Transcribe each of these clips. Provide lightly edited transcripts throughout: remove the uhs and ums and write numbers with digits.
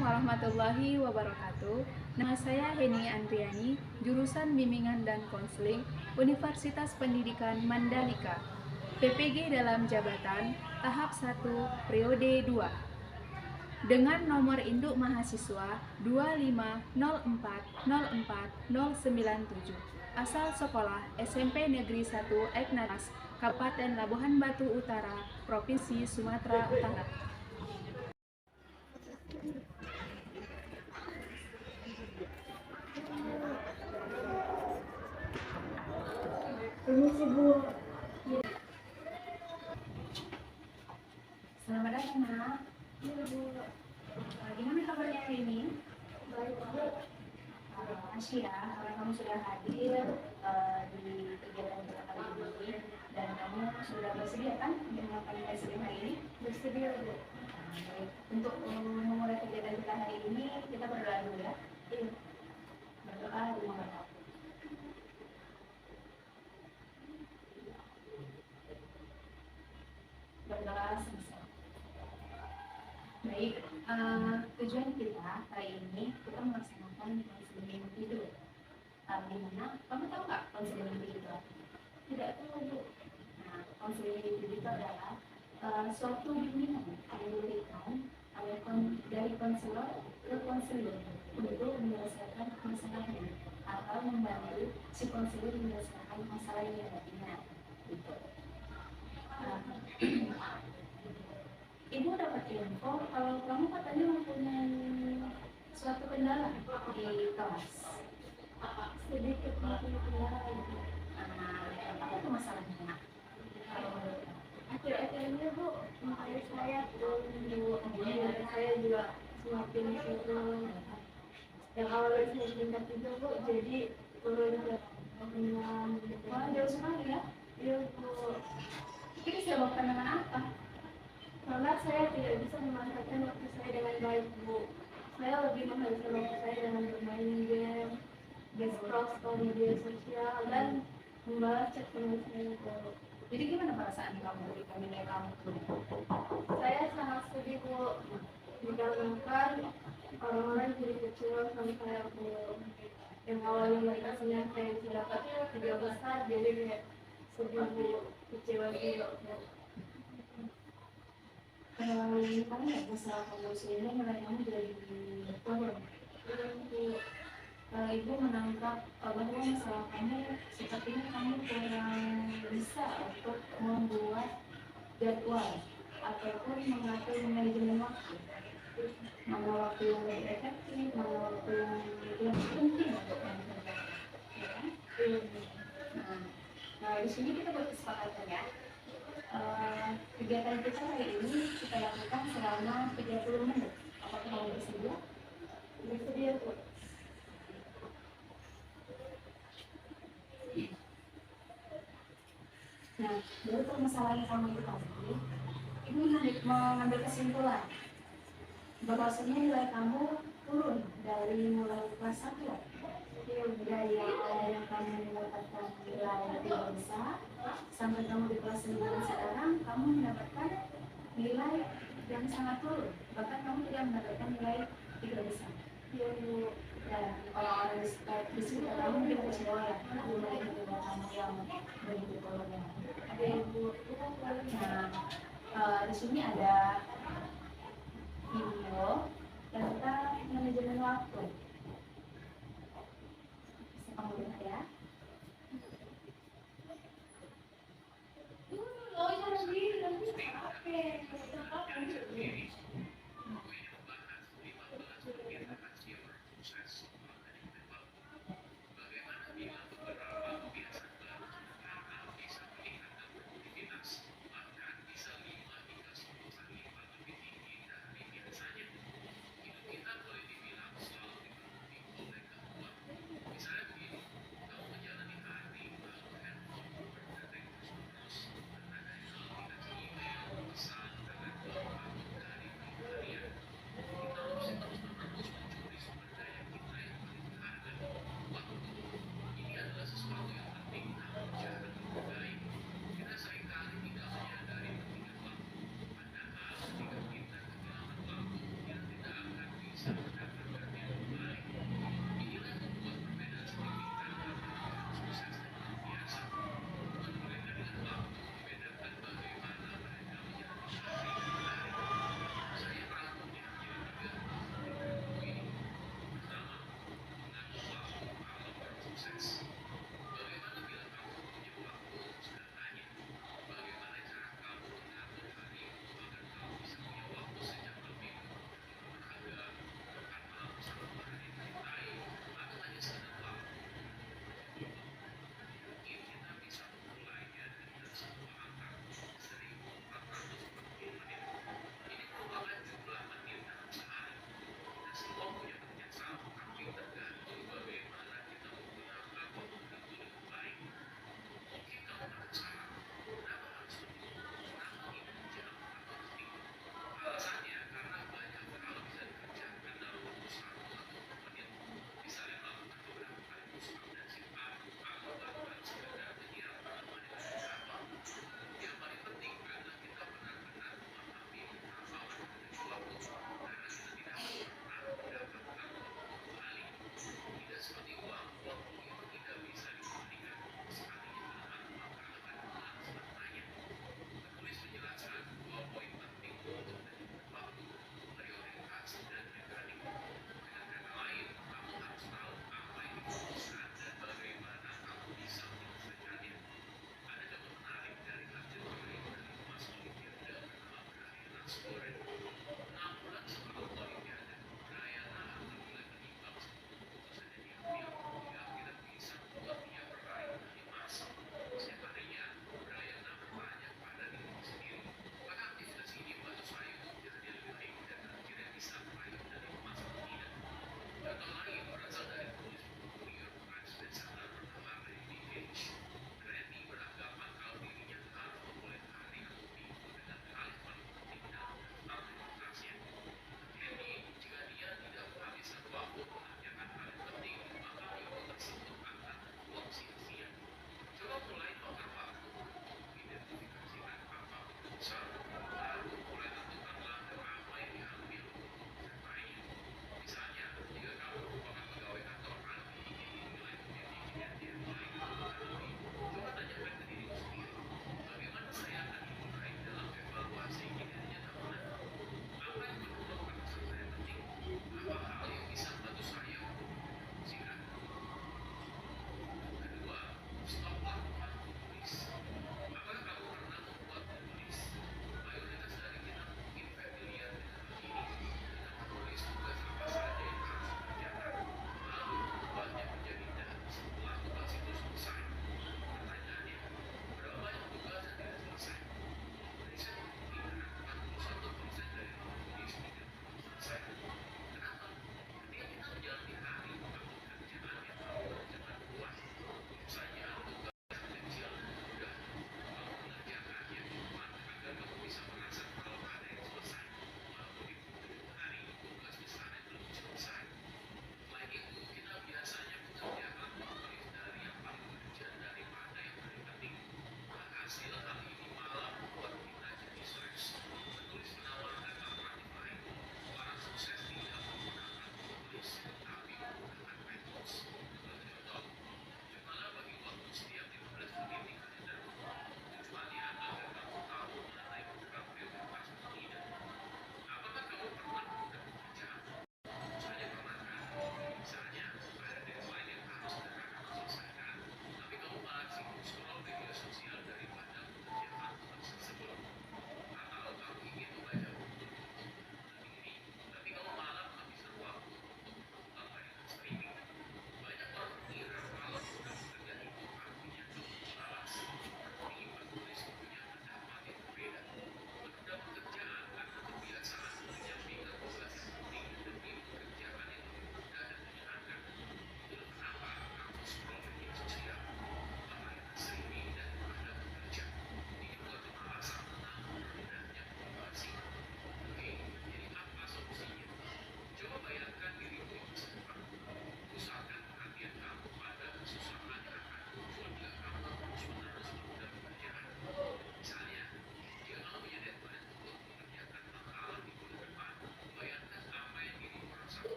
warahmatullahi wabarakatuh. Nama saya Heni Andriani, jurusan Bimbingan dan Konseling Universitas Pendidikan Mandalika. PPG dalam jabatan tahap 1 periode 2. Dengan nomor induk mahasiswa 250404097. Asal sekolah SMP Negeri 1 Eknatas, Kabupaten Labuhan Batu Utara, Provinsi Sumatera Utara. Permisi Bu. Selamat datang, Nak. Iya Bu. Gimana kabarnya hari ini? Baik Bu. Makasih ya, karena kamu sudah hadir di kegiatan kita kali ini dan kamu sudah bersedia kan melakukan tes hari ini? Bersedia Bu. Baik. Untuk memulai kegiatan kita hari ini, kita berdoa dulu ya. Iya. Berdoa di mana? Berdoa selesai. Baik, tujuan kita hari ini kita melaksanakan konseling hidup. Di mana kamu tahu nggak konseling hidup itu apa? Tidak tahu Bu. Nah, konseling hidup itu adalah suatu bimbingan yang diberikan dari konselor ke konselor untuk menyelesaikan masalah hidup atau membantu si konselor menyelesaikan masalah yang dihadapinya. Gitu. Ibu dapat info kalau kamu katanya mempunyai suatu kendala di kelas. Sedikit mempunyai kendala Bu. Apa itu masalahnya? Akhir-akhir ini Bu, makanya saya turun Bu. Kemudian saya juga semakin turun. Yang awalnya saya tingkat 3 Bu, jadi turun ke 6. Wah, jauh sekali ya. Iya Bu. Itu disebabkan dengan apa? Karena saya tidak bisa memanfaatkan waktu saya dengan baik Bu. Saya lebih menghabiskan waktu saya dengan bermain game, scroll media sosial, dan membalas chat teman saya Bu. Jadi gimana perasaan kamu ketika nilai kamu turun? Saya sangat sedih Bu, dikarenakan orang-orang jadi kecewa sama saya Bu. Yang awalnya mereka senang saya bisa dapat 3 besar, jadi kayak sedih Bu, kecewa juga Bu. Kamu nggak masalah kamu sehingga nilai kamu jadi turun. Ibu menangkap bahwa masalah kamu sepertinya kamu kurang bisa untuk membuat jadwal ataupun mengatur manajemen waktu. Mana waktu yang lebih efektif, mana waktu yang lebih penting untuk yang kerjakan. Ya kan? Nah, di sini kita berkesepakatan ya. Kegiatan kita hari ini kita lakukan selama 30 menit. Apakah kamu bersedia? Bersedia Bu. Nah, dari permasalahan kamu itu tadi, ibu mengambil kesimpulan bahwasanya nilai kamu turun dari mulai kelas 1 dari yang kamu mendapatkan nilai tidak bisa sampai kamu di kelas 9 sekarang kamu mendapatkan nilai yang sangat turun, bahkan kamu tidak mendapatkan nilai tidak bisa. Dan orang-orang di sini kamu mungkin kecewa ya nilai kamu yang begitu turunnya. Nah, di sini ada video tentang manajemen waktu. Bisa kamu lihat ya.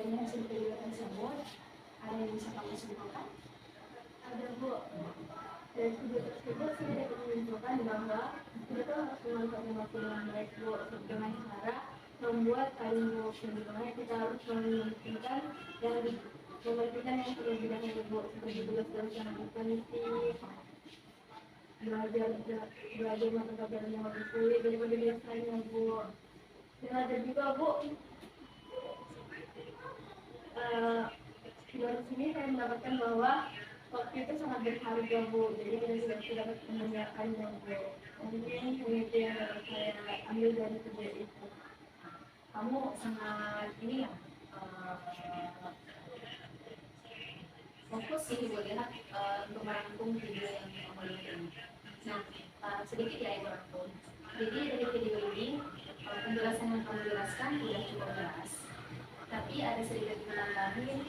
dari hasil video tersebut ada yang bisa kamu simpulkan? Ada Bu, dari video tersebut saya dapat menyimpulkan bahwa kita harus memanfaatkan waktu dengan baik Bu, dengan cara membuat kalimat sebelumnya kita harus mementingkan yang terlebih dahulu Bu, seperti tugas berencana peneliti, belajar mata pelajaran yang lebih sulit daripada biasanya Bu. Dan ada juga Bu, dari sini saya mendapatkan bahwa waktu itu sangat berharga Bu, jadi kita tidak dapat menyia-nyiakannya Bu. Mungkin itu yang dapat saya ambil dari video itu. Kamu sangat ini ya, fokus sih gue lihat untuk merangkum video yang kamu lihat ini. Nah, sedikit ya yang merangkum. Jadi dari video ini penjelasan yang kamu jelaskan sudah cukup jelas, tapi ada sedikit menambahin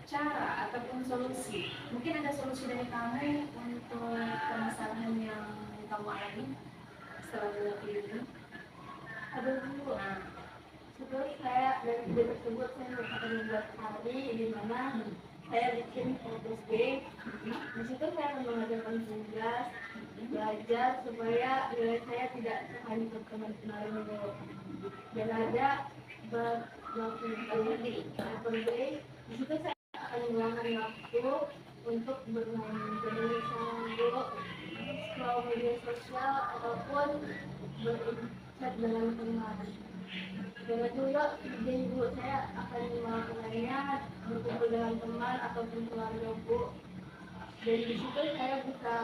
cara ataupun solusi. Mungkin ada solusi dari kamu untuk permasalahan yang kamu alami setelah melihat video ini. Ada Bu, terus saya dari video tersebut saya akan membuat hari di mana saya bikin fokus B. Di situ saya akan mengajarkan tugas, belajar supaya nilai saya tidak hanya ke kemarin Bu. Dan ada paper day. Di situ saya akan meluangkan waktu untuk bermain game sama Bu, scroll media sosial ataupun berchat dengan teman. Dan juga ide Bu saya akan melakukannya berkumpul dengan teman ataupun keluarga Bu. Dan di situ saya bisa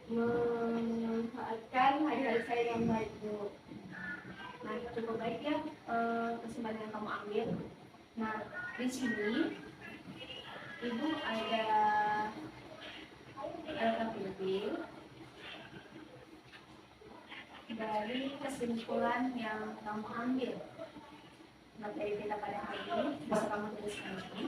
memanfaatkan hari-hari saya yang baik Bu. Nah, cukup baik ya kesempatan yang kamu ambil. Nah, di sini Ibu ada tampil dari kesimpulan yang kamu ambil materi kita pada hari ini. Bisa kamu tuliskan lagi.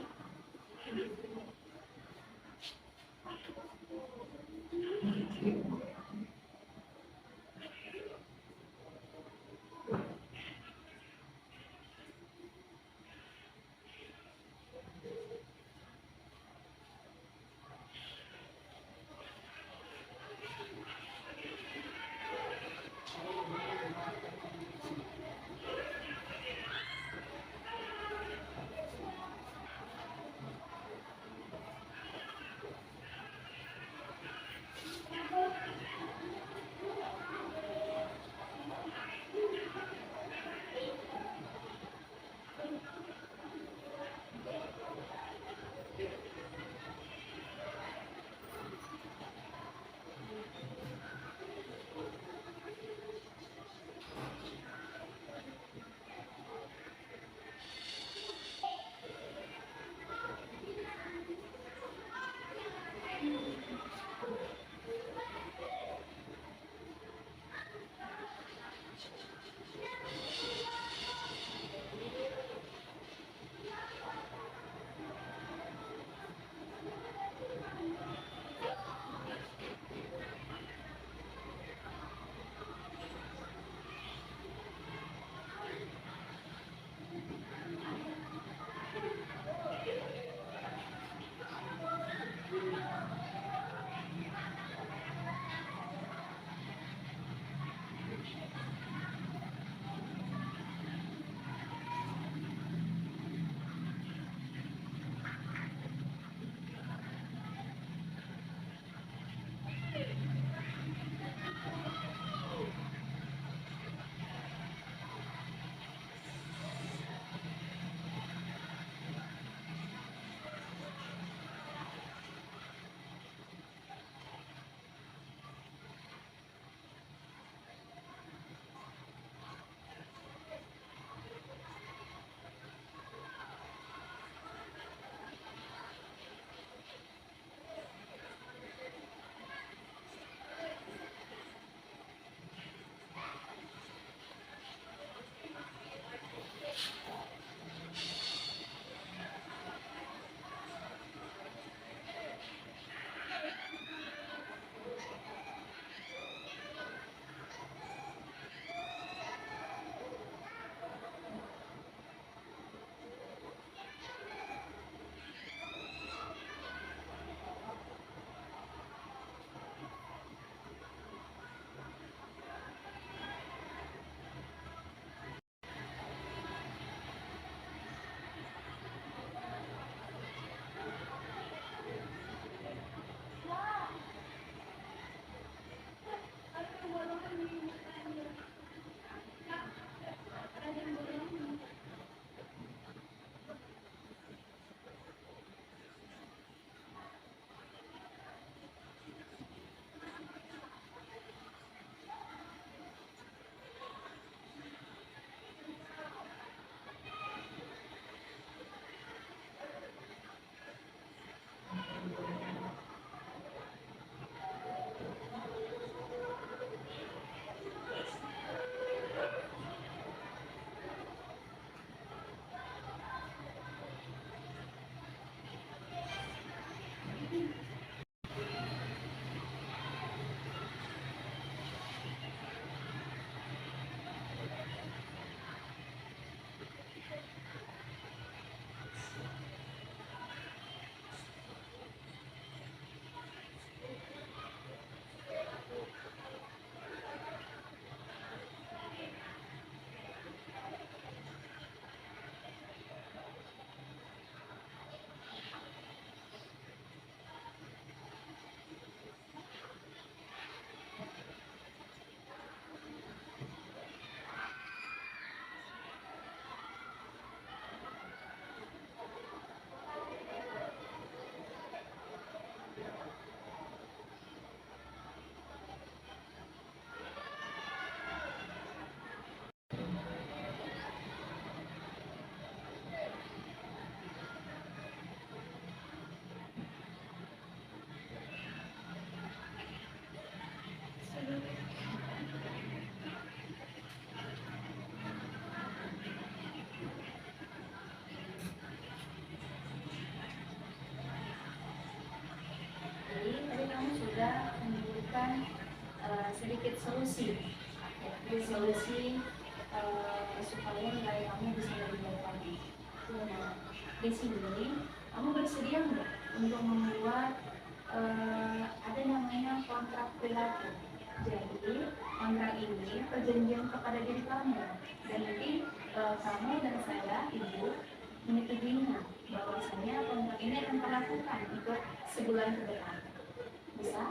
solusi, ya, solusi supaya nilai kamu bisa lebih baik lagi. Nah, di sini kamu bersedia nggak untuk membuat ada namanya kontrak perilaku. Jadi kontrak ini perjanjian kepada diri kamu, dan nanti kamu dan saya, ibu, menyetujuinya bahwasanya kontrak ini akan terlakukan untuk sebulan ke depan. Bisa?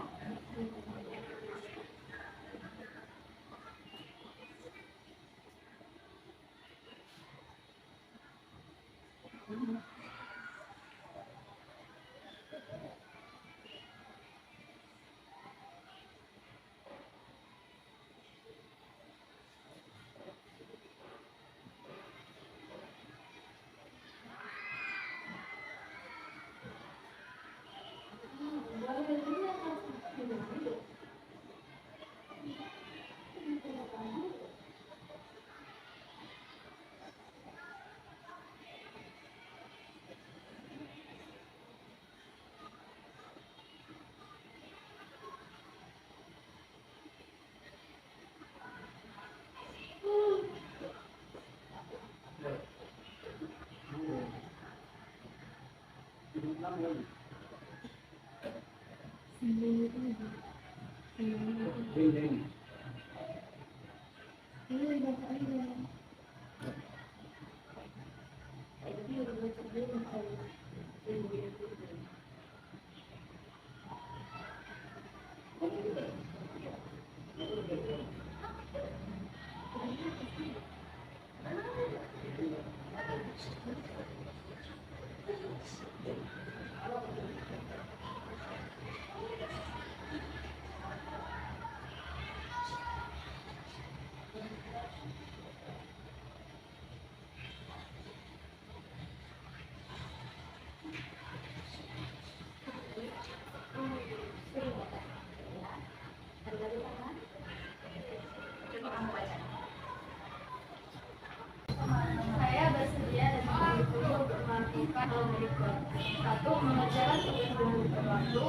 Saya bersedia dan mendukung untuk melakukan hal berikut. 1. Mengerjakan tugas dengan tepat waktu.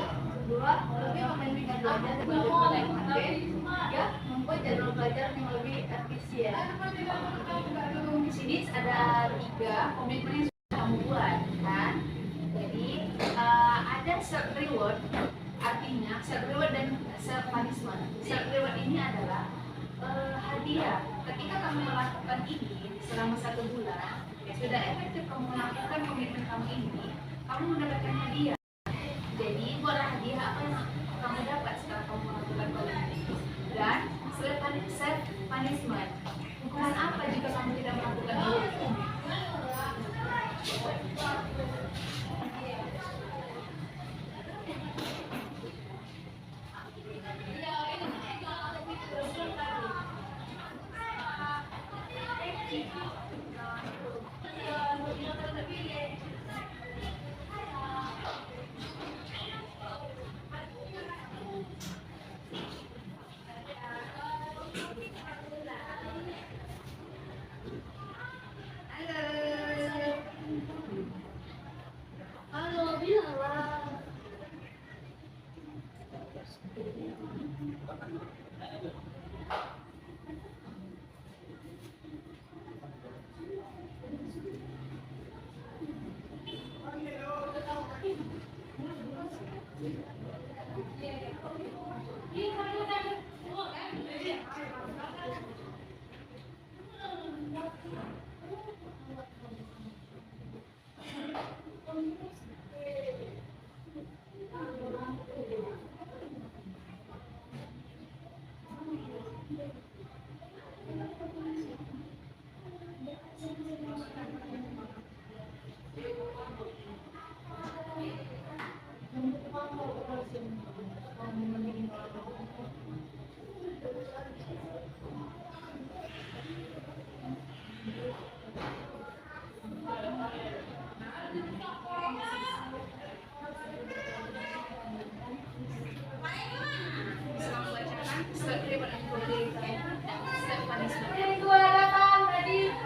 2. Lebih mementingkan belajar sebagai nilai mandiri. 3. Membuat jadwal belajar yang lebih efisien. Di sini ada 3 komitmen yang sudah kamu buat, kan? Jadi ada self reward, artinya self reward dan self punishment. Self reward ini adalah hadiah. Ketika kamu melakukan ini selama 1 bulan, sudah efektif kamu melakukan komitmen kamu ini, kamu mendapatkan hadiah. Jadi buat hadiah apa yang kamu dapat setelah kamu melakukan komitmen. Dan self punishment, hukuman apa jika kamu tidak melakukan itu? Halo, bilang.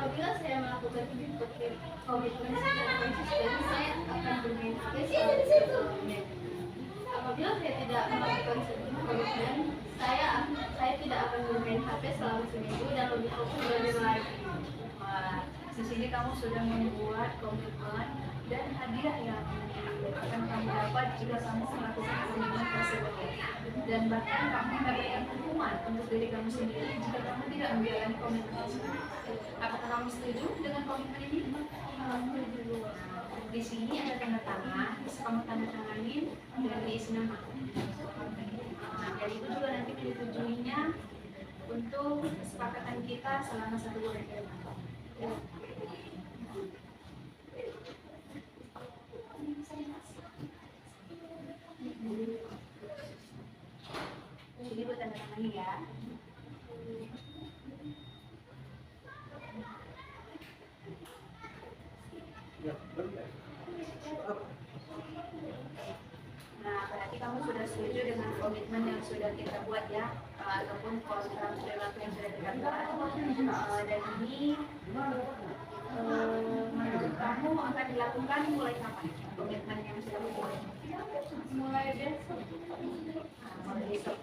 Apabila saya melakukan komitmen secara konsisten, saya akan bermain. Apabila saya tidak melakukan komitmen, Saya tidak akan bermain HP selama seminggu dan lebih fokus belajar lagi. Wah, di sini kamu sudah membuat komitmen dan hadiah yang akan kamu dapat jika kamu melakukan komitmen tersebut. Dan bahkan kamu mendapatkan hukuman untuk diri kamu sendiri jika kamu tidak menjalani komitmen tersebut. Apakah kamu setuju dengan komitmen ini? Di sini ada tanda tangan, bisa kamu tanda tanganin dan diisi nama. Dan itu juga nanti menyetujui untuk kesepakatan kita selama 1 bulan ke depan. Jadi buat tanda tangan ya. Nah, berarti kamu sudah setuju dengan komitmen yang sudah kita buat ya, ataupun kontrak perilaku yang sudah kita buat. Dan ini menurut kamu akan dilakukan mulai kapan? Komitmen yang sudah dibuat? Mulai besok. Mulai besok,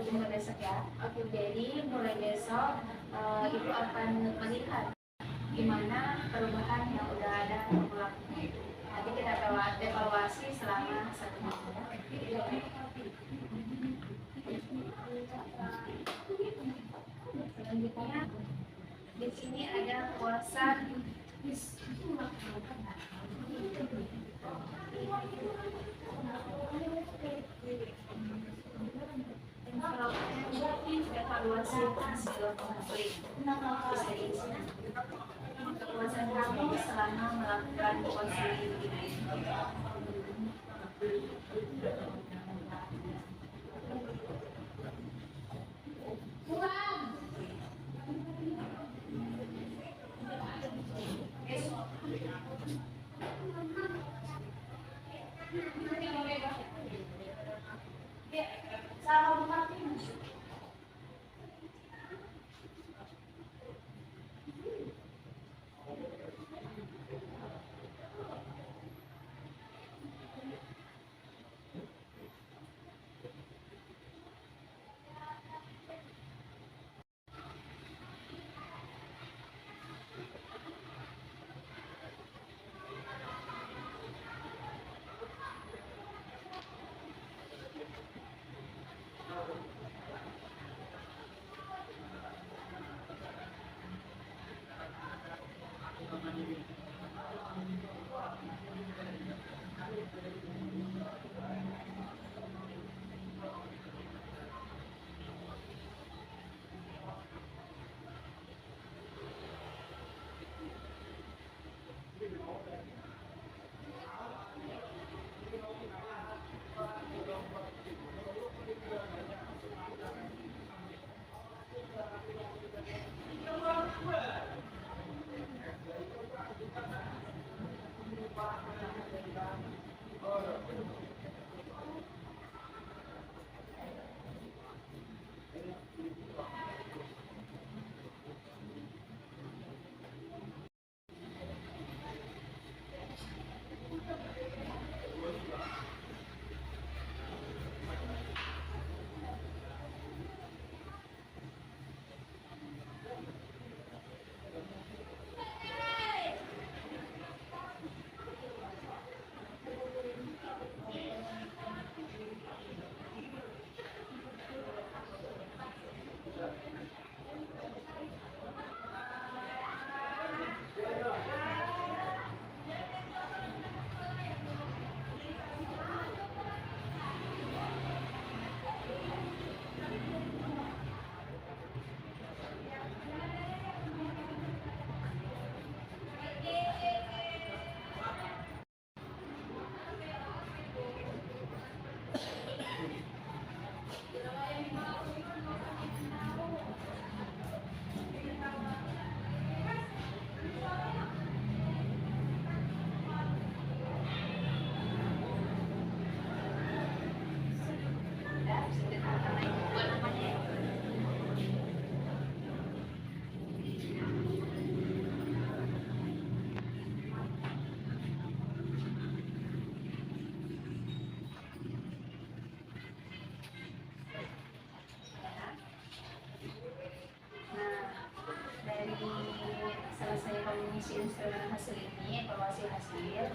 mulai besok ya. Oke, jadi mulai besok itu akan melihat gimana perubahan yang udah ada kamu lakukan. Nanti kita evaluasi selama 1 minggu. Selanjutnya di sini ada puasa. Evaluasi hasil konflik. Bisa diisi kepuasan kamu selama melakukan konseling ini. selesai kamu mengisi instrumen hasil ini, evaluasi hasil,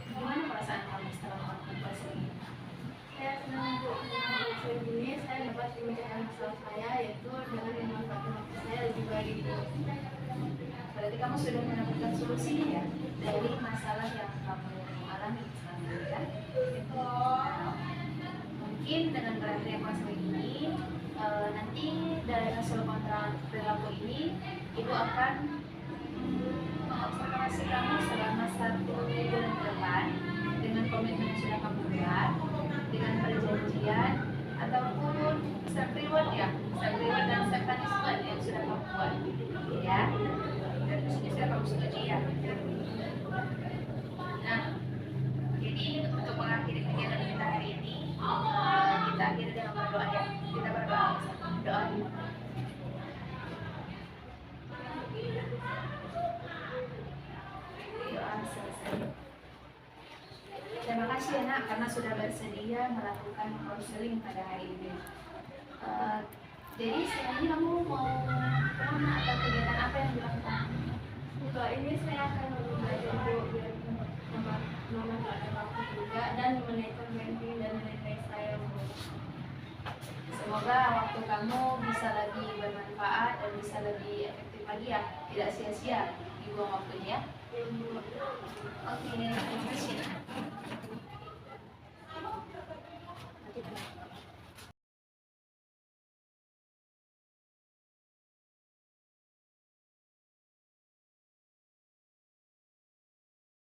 gimana perasaan kamu setelah melakukan proses ini? Saya senang Bu, dengan hasil ini saya dapat memecahkan masalah saya, yaitu dengan memanfaatkan waktu saya lebih baik. Berarti kamu sudah mendapatkan solusi ya dari masalah yang kamu alami selama ini kan? Mungkin dengan berakhirnya proses ini, nanti dari hasil kontrak perilaku ini, ibu akan mengobservasi kamu selama 1 bulan ke depan dengan komitmen yang sudah kamu buat, dengan perjanjian ataupun self reward ya, self reward dan self punishment yang sudah kamu buat, ya. Dan disini sudah kamu setuju ya. Nah, jadi untuk mengakhiri kegiatan kita hari ini, kita akhiri dengan berdoa ya. Kita berdoa, doa. Doa selesai. Terima kasih ya nak karena sudah bersedia melakukan konseling pada hari ini. Jadi setelah ini kamu mau kemana atau kegiatan apa yang dilakukan? Setelah ini saya akan belajar Bu biar memanfaatkan waktu juga dan menaikkan ranking dan nilai saya Bu. Semoga waktu kamu bisa lebih bermanfaat dan bisa lebih efektif lagi ya, tidak sia-sia dibuang waktunya. Ya, Bu. Oke, terima kasih.